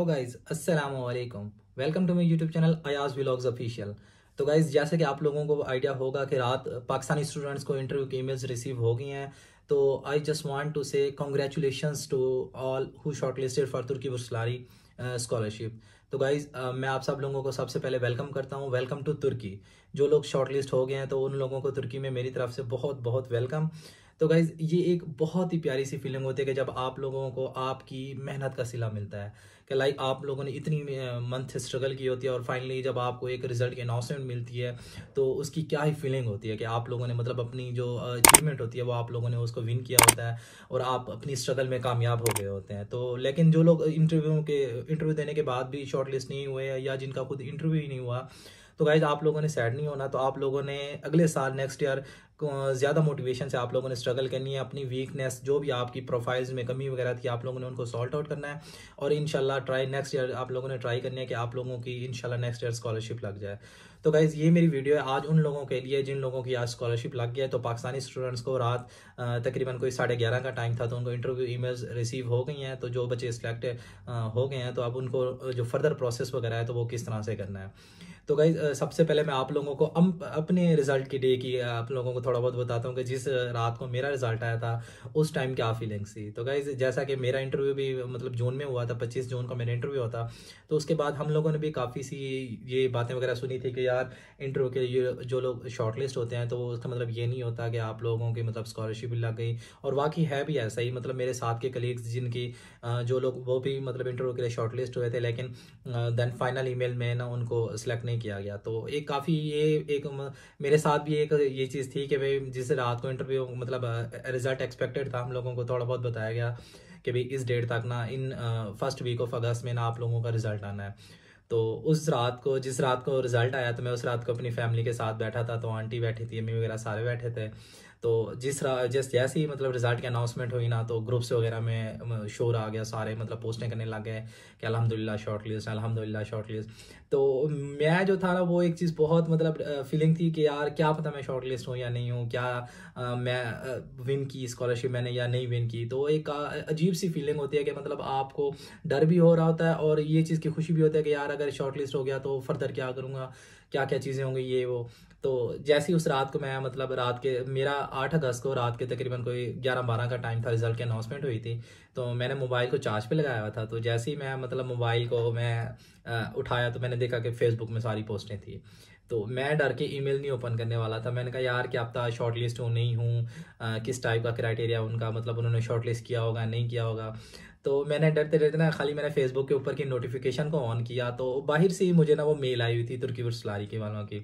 Guys अस्सलाम वालेकुम। Welcome to my YouTube channel Ayaz vlogs official. तो गाइज जैसे कि आप लोगों को आइडिया होगा कि रात पाकिस्तानी स्टूडेंट्स को इंटरव्यू की ईमेल्स रिसीव हो गई हैं। तो I just want to say congratulations to all who shortlisted for Türkiye Burslari scholarship. तो गाइज मैं आप सब लोगों को सबसे पहले वेलकम करता हूँ। वेलकम टू तुर्की। जो लोग शॉर्टलिस्ट हो गए हैं तो उन लोगों को तुर्की में मेरी तरफ से बहुत बहुत वेलकम। तो गाइज ये एक बहुत ही प्यारी सी फीलिंग होती है कि जब आप लोगों को आपकी मेहनत का सिला मिलता है कि लाइक आप लोगों ने इतनी मंथ स्ट्रगल की होती है और फाइनली जब आपको एक रिजल्ट की अनाउंसमेंट मिलती है तो उसकी क्या ही फीलिंग होती है कि आप लोगों ने मतलब अपनी जो अचीवमेंट होती है वो आप लोगों ने उसको विन किया होता है और आप अपनी स्ट्रगल में कामयाब हो गए होते हैं। तो लेकिन जो लोग इंटरव्यू देने के बाद भी शॉर्ट लिस्ट नहीं हुए या जिनका खुद इंटरव्यू ही नहीं हुआ, तो गाइज आप लोगों ने सैड नहीं होना। तो आप लोगों ने अगले साल नेक्स्ट ईयर ज़्यादा मोटिवेशन से आप लोगों ने स्ट्रगल करनी है। अपनी वीकनेस जो भी आपकी प्रोफाइल्स में कमी वगैरह थी आप लोगों ने उनको सॉल्ट आउट करना है और इंशाल्लाह ट्राई नेक्स्ट ईयर आप लोगों ने ट्राई करनी है कि आप लोगों की इंशाल्लाह नेक्स्ट ईयर स्कॉलरशिप लग जाए। तो गाइज ये मेरी वीडियो है आज उन लोगों के लिए जिन लोगों की आज स्कॉलरशिप लग गया है। तो पाकिस्तानी स्टूडेंट्स को रात तकरीबन कोई 11:30 का टाइम था तो उनको इंटरव्यू ईमेल्स रिसीव हो गई हैं। तो जो बच्चे सिलेक्ट हो गए हैं तो अब उनको जो फर्दर प्रोसेस वगैरह है तो वो किस तरह से करना है। तो गाइज सबसे पहले मैं आप लोगों को अपने रिजल्ट की डे की आप लोगों को थोड़ा बहुत बताता हूँ कि जिस रात को मेरा रिजल्ट आया था उस टाइम क्या फीलिंग्स थी। तो गाइज जैसा कि मेरा इंटरव्यू भी मतलब जून में हुआ था, 25 जून का मेरा इंटरव्यू हुआ था। तो उसके बाद हम लोगों ने भी काफ़ी सी ये बातें वगैरह सुनी थी कि यार इंटरव्यू के ये जो लोग शॉर्टलिस्ट होते हैं तो उसका मतलब ये नहीं होता कि आप लोगों की मतलब स्कॉलरशिप लग गई। और वाकई है भी ऐसा ही, मतलब मेरे साथ के कलीग्स जिनकी जो लोग वो भी मतलब इंटरव्यू के लिए शॉर्टलिस्ट हुए थे लेकिन देन फाइनल ईमेल में ना उनको सिलेक्ट नहीं किया गया। तो एक काफ़ी ये एक मेरे साथ भी एक ये चीज़ थी कि भाई जिस रात को इंटरव्यू मतलब रिजल्ट एक्सपेक्टेड था हम लोगों को थोड़ा बहुत बताया गया कि भाई इस डेट तक ना in first week of August में ना आप लोगों का रिजल्ट आना है। तो उस रात को जिस रात को रिजल्ट आया तो मैं उस रात को अपनी फैमिली के साथ बैठा था। तो आंटी बैठी थी, अम्मी वगैरह सारे बैठे थे। तो जैसे ही मतलब रिजल्ट की अनाउंसमेंट हुई ना तो ग्रुप्स वगैरह में शोर आ गया, सारे मतलब पोस्टें करने लग गए कि अल्हम्दुलिल्लाह शॉर्टलिस्ट, अल्हम्दुलिल्लाह शॉर्टलिस्ट। तो मैं जो था ना वो एक चीज़ बहुत मतलब फीलिंग थी कि यार क्या पता मैं शॉर्टलिस्ट हूँ या नहीं हूँ, क्या मैं विन की स्कॉलरशिप मैंने या नहीं विन की। तो एक अजीब सी फीलिंग होती है कि मतलब आपको डर भी हो रहा होता है और ये चीज़ की खुशी भी होती है कि यार अगर शॉर्टलिस्ट हो गया तो फर्दर क्या करूँगा, क्या क्या चीज़ें होंगी ये वो। तो जैसे ही उस रात को मैं मतलब रात के मेरा 8 अगस्त को रात के तकरीबन कोई 11-12 का टाइम था, रिजल्ट की अनाउंसमेंट हुई थी। तो मैंने मोबाइल को चार्ज पे लगाया हुआ था। तो जैसे ही मैं मतलब मोबाइल को मैं उठाया तो मैंने देखा कि फेसबुक में सारी पोस्टें थी। तो मैं डर के ईमेल नहीं ओपन करने वाला था। मैंने कहा यार क्या पता शॉर्ट लिस्ट हूँ नहीं हूँ, किस टाइप का क्राइटेरिया उनका मतलब उन्होंने शॉर्ट लिस्ट किया होगा नहीं किया होगा। तो मैंने डरते डरते ना खाली मैंने फेसबुक के ऊपर की नोटिफिकेशन को ऑन किया तो बाहर से ही मुझे ना वो मेल आई हुई थी तुर्की बुर्सलारी के वालों की।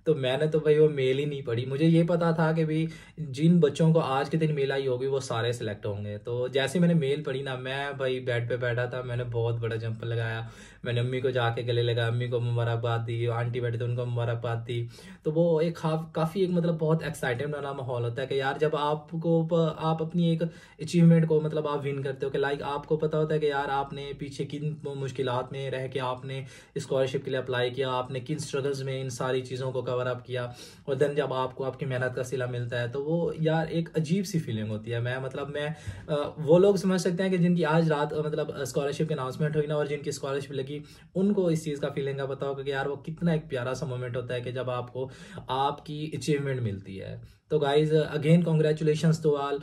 तो मैंने तो भाई वो मेल ही नहीं पढ़ी। मुझे ये पता था कि भाई जिन बच्चों को आज के दिन मेल आई होगी वो सारे सिलेक्ट होंगे। तो जैसे मैंने मेल पढ़ी ना मैं भाई बेड पे बैठा था, मैंने बहुत बड़ा जंप लगाया। मैंने अम्मी को जाके गले लगा, अम्मी को मुबारकबाद दी, आंटी बैठे थे उनको मुबारकबाद दी। तो वो एक काफ़ी एक मतलब बहुत एक्साइटेड वाला माहौल होता है कि यार जब आप अपनी एक अचीवमेंट को मतलब आप विन करते हो कि लाइक आपको पता होता है कि यार आपने पीछे किन मुश्किलात में रह के आपने स्कॉलरशिप के लिए अप्लाई किया, आपने किन स्ट्रगल्स में इन सारी चीज़ों को कवर अप किया और देन जब आपको आपकी मेहनत का सिला मिलता है तो वो यार एक अजीब सी फीलिंग होती है। मैं वो लोग समझ सकते हैं कि जिनकी आज रात मतलब स्कॉलरशिप की अनाउंसमेंट हुई ना और जिनकी स्कॉलरशिप लगी उनको इस चीज़ का फीलिंग का पता होगा कि यार वो कितना एक प्यारा सा मोमेंट होता है कि जब आपको आपकी अचीवमेंट मिलती है। तो guys again congratulations to all.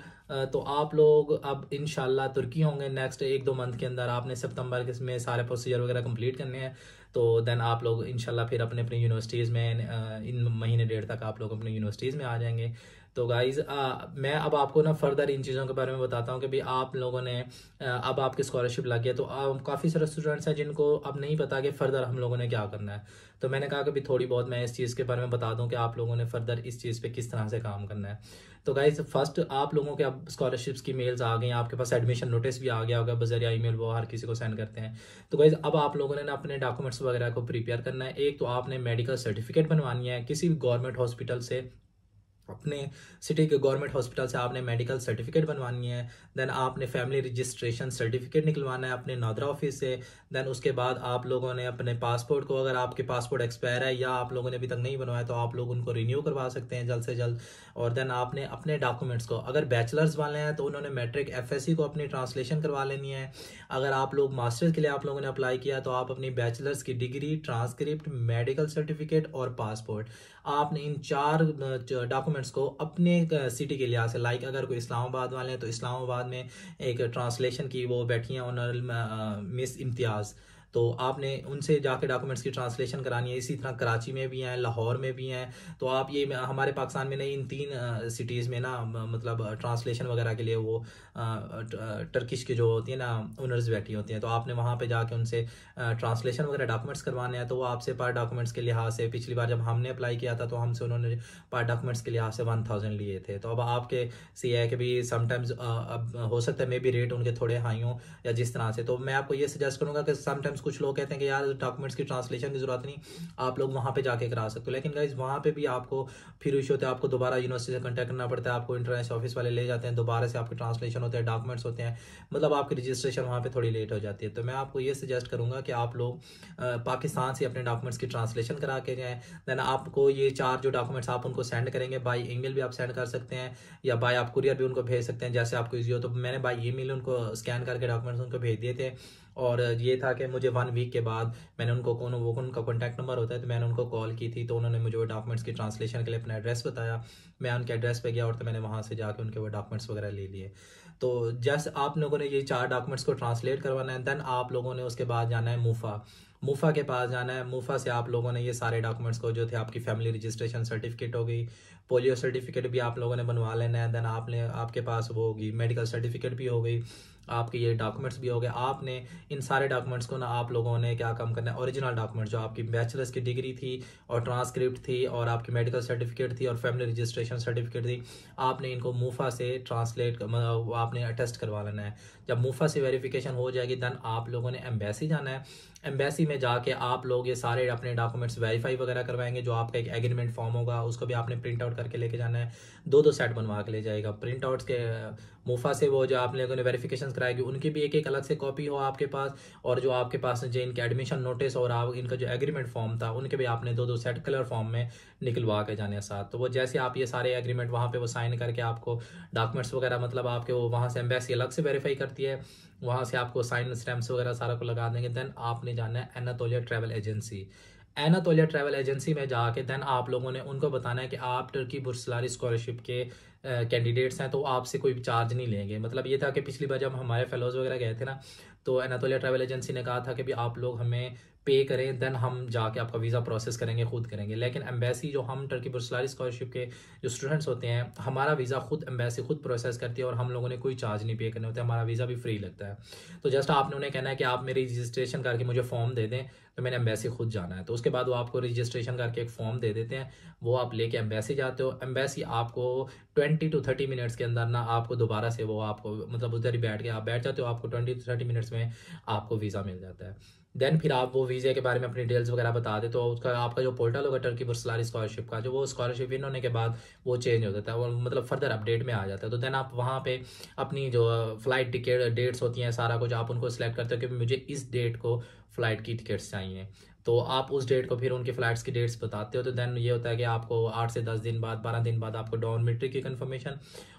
तो आप लोग अब इंशाल्लाह तुर्की होंगे नेक्स्ट 1-2 मंथ के अंदर। आपने सितंबर के में सारे प्रोसीजर वगैरह कंप्लीट करने हैं। तो देन आप लोग इंशाल्लाह फिर अपने अपनी यूनिवर्सिटीज़ में इन महीने डेढ़ तक आप लोग अपनी यूनिवर्सिटीज़ में आ जाएंगे। तो गाइज़ मैं अब आपको ना फर्दर इन चीज़ों के बारे में बताता हूँ कि भाई आप लोगों ने अब आपकी स्कॉलरशिप लग गया। तो काफ़ी सारे स्टूडेंट्स हैं जिनको अब नहीं पता कि फ़र्दर हम लोगों ने क्या करना है। तो मैंने कहा कि भी थोड़ी बहुत मैं इस चीज़ के बारे में बता दूं कि आप लोगों ने फर्दर इस चीज़ पे किस तरह से काम करना है। तो गाइज फर्स्ट आप लोगों के अब स्कॉलरशिप्स की मेल्स आ गई, आपके पास एडमिशन नोटिस भी आ गया होगा बजरिया ईमेल, वो हर किसी को सेंड करते हैं। तो गाइज अब आप लोगों ने ना अपने डॉक्यूमेंट्स वगैरह को प्रिपेयर करना है। एक तो आपने मेडिकल सर्टिफिकेट बनवानी है किसी भी गवर्नमेंट हॉस्पिटल से अपने सिटी के गवर्नमेंट हॉस्पिटल से आपने मेडिकल सर्टिफिकेट बनवानी है। देन आपने फैमिली रजिस्ट्रेशन सर्टिफिकेट निकलवाना है अपने नादरा ऑफिस से। देन उसके बाद आप लोगों ने अपने पासपोर्ट को, अगर आपके पासपोर्ट एक्सपायर है या आप लोगों ने अभी तक नहीं बनवाया, तो आप लोग उनको रिन्यू करवा सकते हैं जल्द से जल्द। और देन आपने अपने डॉक्यूमेंट्स को, अगर बैचलर्स वाले हैं तो उन्होंने मैट्रिक एफएससी को अपनी ट्रांसलेशन करवा लेनी है। अगर आप लोग मास्टर्स के लिए आप लोगों ने अप्लाई किया तो आप अपनी बैचलर्स की डिग्री, ट्रांसक्रिप्ट, मेडिकल सर्टिफिकेट और पासपोर्ट, आपने इन 4 डॉक्यूमेंट्स को अपने सिटी के लिहाज से, लाइक अगर कोई इस्लामाबाद वाले हैं तो इस्लामाबाद में एक ट्रांसलेशन की वो बैठी हैं ऑनरेबल मिस इम्तियाज़, तो आपने उनसे जाके डॉक्यूमेंट्स की ट्रांसलेशन करानी है। इसी तरह कराची में भी हैं, लाहौर में भी हैं। तो आप ये हमारे पाकिस्तान में नहीं, इन 3 सिटीज़ में ना मतलब ट्रांसलेशन वगैरह के लिए वो टर्किश की जो होती है ना ओनर्स बैठी होती हैं, तो आपने वहाँ पे जाके उनसे ट्रांसलेशन वगैरह डॉक्यूमेंट्स करवाने हैं। तो वो आपसे पर डॉक्यूमेंट्स के लिहाज से, पिछली बार जब हमने अप्लाई किया था तो हमसे उन्होंने पर डॉक्यूमेंट्स के लिहाज से 1000 लिए थे। तो अब आपके से है कि भी समटाइम्स अब हो सकता है मे बी रेट उनके थोड़े हाई हों या जिस तरह से। तो मैं आपको ये सजेस्ट करूँगा कि समटाइम्स कुछ लोग कहते हैं कि यार डॉक्यूमेंट्स की ट्रांसलेशन की जरूरत नहीं, आप लोग वहाँ पे जाके करा सकते हो, लेकिन गाइज वहाँ पे भी आपको फिर इशू होता है, आपको दोबारा यूनिवर्सिटी से कॉन्टैक्ट करना पड़ता है, आपको इंटरनेशनल ऑफिस वाले ले जाते हैं, दोबारा से आपके ट्रांसलेशन होते हैं, डॉक्यूमेंट्स होते हैं, मतलब आपकी रजिस्ट्रेशन वहाँ पे थोड़ी लेट हो जाती है। तो मैं आपको ये सजेस्ट करूँगा कि आप लोग पाकिस्तान से अपने डॉक्यूमेंट्स की ट्रांसलेशन करा के जाएँ। देन आपको ये 4 जो डॉक्यूमेंट्स आप उनको सेंड करेंगे, बाई ईमेल भी आप सेंड कर सकते हैं या बाय आप कुरियर भी उनको भेज सकते हैं, जैसे आपको ईजी हो। तो मैंने बाई ईमेल उनको स्कैन करके डॉक्यूमेंट्स उनको भेज दिए थे, और ये था कि मुझे 1 वीक के बाद मैंने उनको उनका कॉन्टैक्ट नंबर होता है, तो मैंने उनको कॉल की थी, तो उन्होंने मुझे वो डॉक्यूमेंट्स की ट्रांसलेशन के लिए अपना एड्रेस बताया। मैं उनके एड्रेस पे गया और तो मैंने वहाँ से जाके उनके वो डॉक्यूमेंट्स वगैरह ले लिए। तो जैसे आप लोगों ने ये 4 डॉक्यूमेंट्स को ट्रांसलेट करवाना है, देन आप लोगों ने उसके बाद जाना है मूफा के पास जाना है। मूफा से आप लोगों ने ये सारे डॉक्यूमेंट्स को, जो थे आपकी फैमिली रजिस्ट्रेशन सर्टिफिकेट हो गई, पोलियो सर्टिफिकेट भी आप लोगों ने बनवा लेना है। देन आपके पास वो होगी मेडिकल सर्टिफिकेट भी हो गई, आपके ये डॉक्यूमेंट्स भी हो गए। आपने इन सारे डॉक्यूमेंट्स को ना आप लोगों ने क्या काम करना है, ओरिजिनल डॉक्यूमेंट जो आपकी बैचलर्स की डिग्री थी और ट्रांसक्रिप्ट थी और आपकी मेडिकल सर्टिफिकेट थी और फैमिली रजिस्ट्रेशन सर्टिफिकेट थी, आपने इनको मूफा से ट्रांसलेट आपने अटेस्ट करवा लेना है। जब मूफा से वेरिफिकेशन हो जाएगी, देन आप लोगों ने एम्बेसी जाना है। एम्बेसी में जाके आप लोग ये सारे अपने डॉक्यूमेंट्स वेरीफाई वगैरह करवाएंगे। जो आपका एक एग्रीमेंट फॉर्म होगा उसको भी आपने प्रिंट आउट करके लेके जाना है, 2-2 सेट बनवा के ले जाएगा। प्रिंट आउट्स के मूफा से वो जो आप लोगों ने वेरिफिकेशन कराएगी उनकी भी एक अलग से कॉपी हो आपके पास, और जो आपके पास जो इनके एडमिशन नोटिस और आप इनका जो एग्रीमेंट फॉर्म था उनके भी आपने 2-2 सेट कलर फॉर्म में निकलवा के जाने साथ। तो वो जैसे आप ये सारे एग्रीमेंट वहाँ पे वो साइन करके आपको डॉक्यूमेंट्स वगैरह मतलब आपके वो वहाँ से एम्बेसी अलग से वेरीफाई करती है, वहाँ से आपको साइन स्टैम्प्स वगैरह सारा को लगा देंगे। देन आपने जाना है एनातोलिया ट्रैवल एजेंसी। एनातोलिया ट्रैवल एजेंसी में जाके देन आप लोगों ने उनको बताना है कि आप टर्की बुर्सलारी स्कॉलरशिप के कैंडिडेट्स हैं, तो आपसे कोई चार्ज नहीं लेंगे। मतलब ये था कि पिछली बार जब हमारे फेलोज वगैरह गए थे ना, तो एनातोलिया ट्रैवल एजेंसी ने कहा था कि भी आप लोग हमें पे करें, देन हम जाके आपका वीज़ा प्रोसेस करेंगे, खुद करेंगे। लेकिन एम्बेसी जो हम टर्की बुर्सलारी स्कॉलरशिप के जो स्टूडेंट्स होते हैं, हमारा वीज़ा खुद एम्बेसी खुद प्रोसेस करती है और हम लोगों ने कोई चार्ज नहीं पे करने होते, हमारा वीज़ा भी फ्री लगता है। तो जस्ट आपने उन्हें कहना है कि आप मेरी रजिस्ट्रेशन करके मुझे फॉर्म दे दें, तो मैंने एम्बेसी खुद जाना है। तो उसके बाद वो आपको रजिस्ट्रेशन करके एक फॉर्म दे देते हैं, वो आप लेके एम्बेसी जाते हो। एम्बेसी आपको 20 to 30 मिनट्स के अंदर ना आपको दोबारा से वो आपको मतलब उधर ही बैठ के आप बैठ जाते हो, आपको 20 to 30 मिनट्स में आपको वीज़ा मिल जाता है। देन फिर आप वो वीज़े के बारे में अपनी डिटेल्स वगैरह बता दे, तो उसका आपका जो पोर्टल होगा टर्की बुर्सलारी स्कॉलरशिप का, जो वो स्कॉलरशिप विन होने के बाद वो चेंज हो जाता है, वो मतलब फर्दर अपडेट में आ जाता है। तो देन आप वहाँ पे अपनी जो फ्लाइट टिकट डेट्स होती हैं सारा कुछ आप उनको सिलेक्ट करते हो कि मुझे इस डेट को फ़्लाइट की टिकट्स चाहिए, तो आप उस डेट को फिर उनकी फ़्लाइट्स की डेट्स बताते हो। तो देन ये होता है कि आपको 8 से 10 दिन बाद 12 दिन बाद आपको डॉर्मिटरी की कंफर्मेशन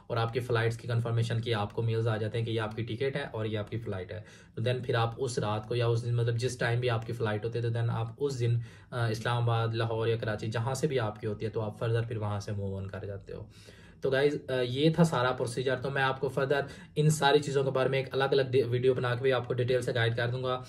और आपकी फ़्लाइट्स की कंफर्मेशन की आपको मेल्स आ जाते हैं कि ये आपकी टिकट है और ये आपकी फ़्लाइट है। तो देन फिर आप उस रात को या उस दिन मतलब जिस टाइम भी आपकी फ़्लाइट होती है, तो देन आप उस दिन इस्लामाबाद, लाहौर या कराची जहाँ से भी आपकी होती है, तो आप फर्दर फिर वहाँ से मूव ऑन कर जाते हो। तो गाइज ये था सारा प्रोसीजर। तो मैं आपको फर्दर इन सारी चीज़ों के बारे में एक अलग अलग वीडियो बना के भी आपको डिटेल से गाइड कर दूंगा।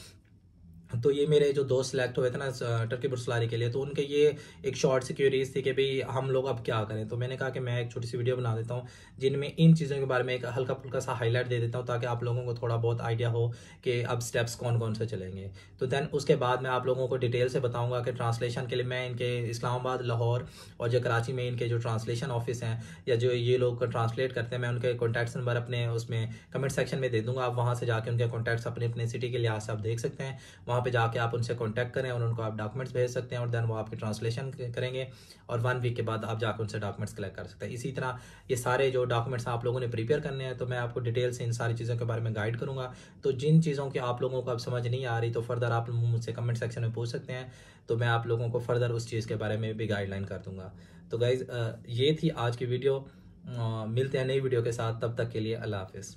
तो ये मेरे जो दोस्त सेलेक्ट हुए थे ना टर्की बुर्सलारी के लिए, तो उनके ये एक शॉर्ट सी क्यूरीज थी कि भाई हम लोग अब क्या करें। तो मैंने कहा कि मैं एक छोटी सी वीडियो बना देता हूँ जिनमें इन चीज़ों के बारे में एक हल्का फुल्का सा हाईलाइट दे देता हूँ, ताकि आप लोगों को थोड़ा बहुत आइडिया हो कि अब स्टेप्स कौन कौन से चलेंगे। तो देन उसके बाद मैं आप लोगों को डिटेल से बताऊँगा कि ट्रांसलेशन के लिए मैं इनके इस्लामाबाद, लाहौर और जो कराची में इनके जो ट्रांसलेशन ऑफिस हैं या जो ये लोग ट्रांसलेट करते हैं, मैं उनके कॉन्टैक्ट नंबर अपने उसमें कमेंट सेक्शन में दे दूँगा। आप वहाँ से जाके उनके कॉन्टैक्ट्स अपने अपने सिटी के लिहाज से आप देख सकते हैं, वहाँ पे जाके आप उनसे कांटेक्ट करें और उनको आप डॉक्यूमेंट्स भेज सकते हैं और देन वो आपकी ट्रांसलेशन करेंगे और 1 वीक के बाद आप जाकर उनसे डॉक्यूमेंट्स कलेक्ट कर सकते हैं। इसी तरह ये सारे जो डॉक्यूमेंट्स आप लोगों ने प्रिपेयर करने हैं तो मैं आपको डिटेल से इन सारी चीज़ों के बारे में गाइड करूँगा। तो जिन चीज़ों की आप लोगों को अब समझ नहीं आ रही तो फर्दर आप मुझसे कमेंट सेक्शन में पूछ सकते हैं, तो मैं आप लोगों को फर्दर उस चीज़ के बारे में भी गाइडलाइन कर दूँगा। तो गाइज़ ये थी आज की वीडियो। मिलते हैं नई वीडियो के साथ, तब तक के लिए अल्लाह हाफिज़।